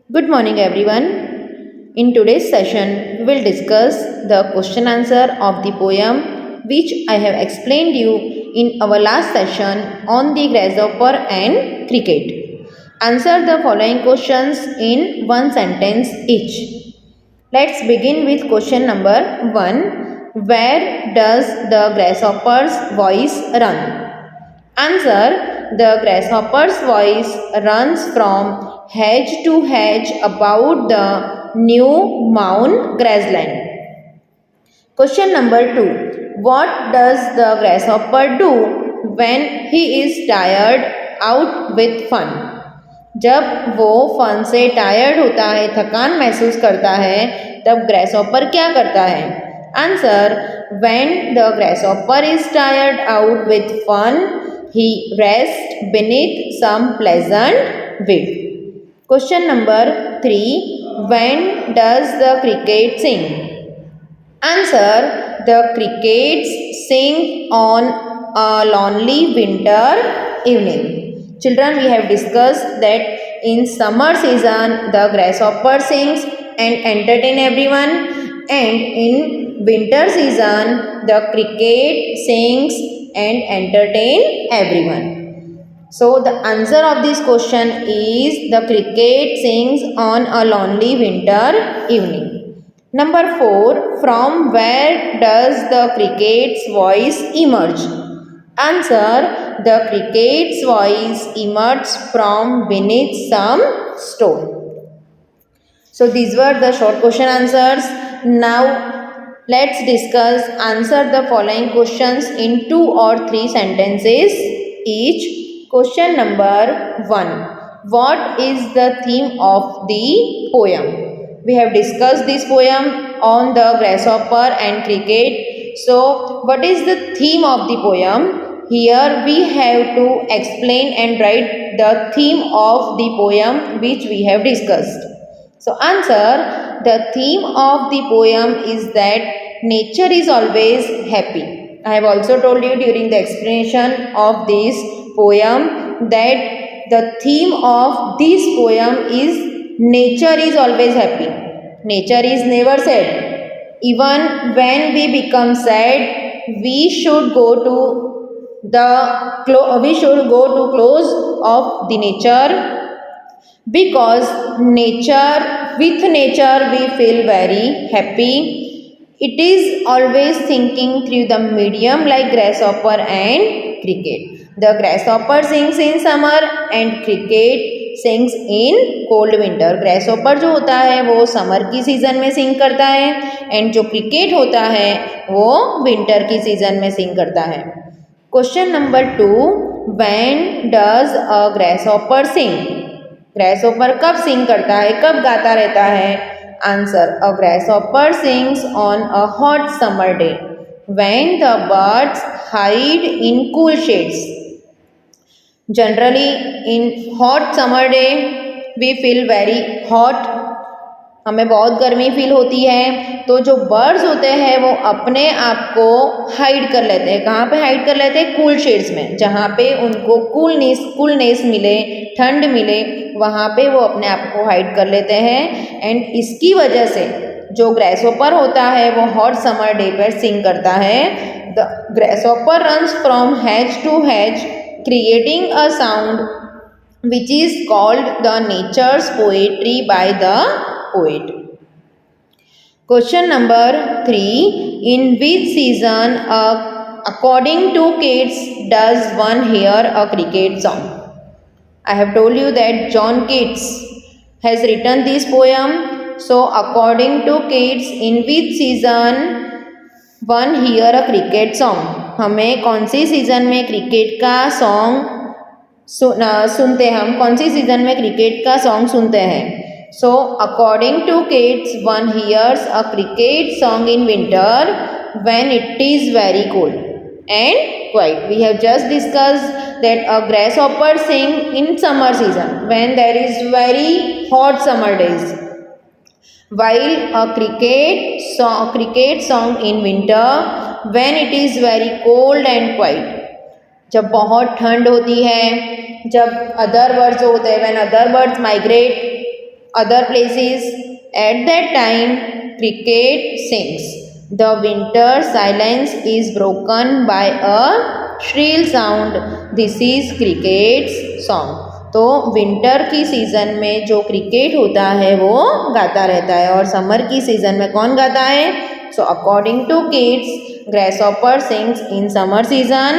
Good morning, everyone. In today's session, we will discuss the question answer of the poem which I have explained you in our last session on the grasshopper and cricket. Answer the following questions in one sentence each. Let's begin with question number 1. Where does the grasshopper's voice run? Answer. The grasshopper's voice runs from hedge to hedge about the new mown grassland. Question number 2. What does the grasshopper do when he is tired out with fun? जब वो fun से tired होता है, थकान महसूस करता है, तब ग्रेसहॉपर क्या करता है? Answer. When the grasshopper is tired out with fun he rests beneath some pleasant weed. Question number 3. When does the cricket sing? Answer. The crickets sing on a lonely winter evening. Children, we have discussed that in summer season the grasshopper sings and entertain everyone, and in winter season the cricket sings and entertain everyone. So the answer of this question is the cricket sings on a lonely winter evening. Number 4. From where does the cricket's voice emerge? Answer. The cricket's voice emerges from beneath some stone. So these were the short question answers. Now let's discuss answer the following questions in 2 or 3 sentences each. Question number 1. What is the theme of the poem? We have discussed this poem on the grasshopper and cricket. So what is the theme of the poem? Here we have to explain and write the theme of the poem which we have discussed. So answer. The theme of the poem is that nature is always happy. I have also told you during the explanation of this poem that the theme of this poem is nature is always happy. Nature is never sad. Even when we become sad, we should go to close of the nature, because with nature we feel very happy. It is always thinking through the medium like grasshopper and cricket. The grasshopper sings in summer and cricket sings in cold winter. grasshopper जो होता है वो summer की season में sing करता है, and जो cricket होता है वो विंटर की सीजन में सिंग करता है. Question number 2. When does a grasshopper sing? Grasshopper कब सिंग करता है, कब गाता रहता है? Answer. A grasshopper sings on a hot summer day when the birds hide in cool shades. Generally in hot summer day we feel very hot, हमें बहुत गर्मी फील होती है, तो जो बर्ड्स होते हैं वो अपने आप को हाइड कर लेते हैं. कहाँ पे हाइड कर लेते हैं? कूल शेड्स में, जहाँ पे उनको कूलनेस मिले, ठंड मिले, वहाँ पे वो अपने आप को हाइड कर लेते हैं. एंड इसकी वजह से जो ग्रासहॉपर होता है वो हॉट समर डे पर सिंग करता है. The grasshopper runs from hedge to hedge creating a sound which is called the nature's poetry by the poet. Question number 3. In which season, according to Keats, does one hear a cricket song? I have told you that John Keats has written this poem. So according to Keats, in which season one hear a cricket song? हमें कौन सी season में cricket का song सुनते हैं, हम कौन सी सीजन में क्रिकेट का सॉन्ग सुनते हैं? So according to kids one hears a cricket song in winter when it is very cold and quiet. We have just discussed that a grasshopper sing in summer season when there is very hot summer days, while a cricket song in winter when it is very cold and quiet. जब बहुत ठंड होती है, जब other birds होते हैं, when other birds migrate other places. At that time, cricket sings. The winter silence is broken by a shrill sound. This is cricket's song. तो winter की सीज़न में जो क्रिकेट होता है वो गाता रहता है, और समर की सीज़न में कौन गाता है? So according to kids, grasshopper sings in summer season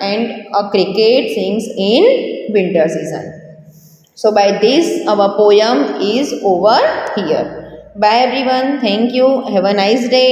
and a cricket sings in winter season. So by this our poem is over here. Bye everyone. Thank you. Have a nice day.